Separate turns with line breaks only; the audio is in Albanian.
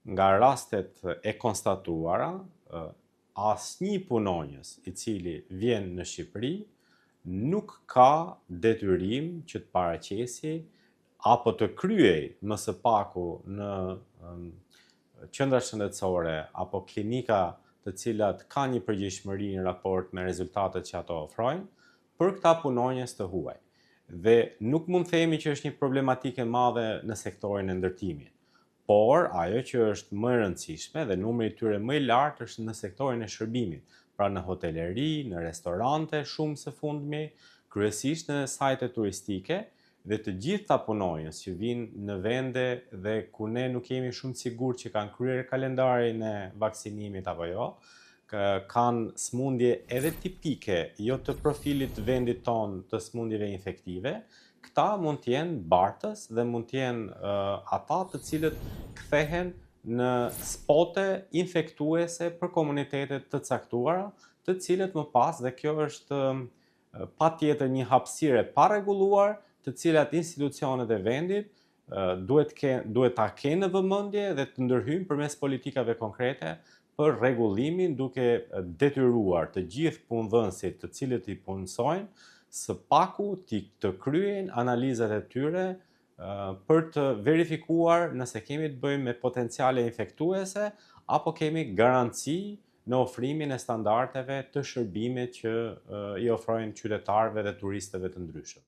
nga rastet e konstatuara, asnjë punonjës i cili vjen në Shqipëri nuk ka detyrim që të paraqesi apo të kryej më së paku në qendra shëndetësore apo klinika të cilat kanë një përgjegjësimë në raport me rezultatet që ato ofrojnë për këta punonjës të huaj. Dhe nuk mund të themi që është një problematikë e madhe në sektorin e ndërtimit, por ajo që është më e rëndësishme dhe numri i tyre më i lartë është në sektorin e shërbimit, pra në hoteleri, në restorante, shumë së fundmi, kryesisht në sajte turistike, dhe të gjitha punonjës që vinë në vende dhe ku ne nuk jemi shumë sigur që kanë kryer kalendarin e vaksinimit apo jo, kanë smundje edhe tipike, jo të profilit të vendit tonë të smundjeve infektive, këta mund të jenë bartës dhe mund të jenë ata të cilët kthehen në spote infektuese për komunitetet të caktuara, të cilët më pas, dhe kjo është patjetër një hapësirë e parregulluar, të cilat institucionet e vendit duhet ta kenë në vëmendje dhe të ndërhyjnë përmes politikave konkrete për rregullimin, duke detyruar të gjithë punëdhënësit të cilët i punësojnë së paku të kryejnë analizat e tyre për të verifikuar nëse kemi të bëjmë me potenciale infektuese apo kemi garanci në ofrimin e standardeve të shërbimit që i ofrojnë qytetarëve dhe turistëve të ndryshëm.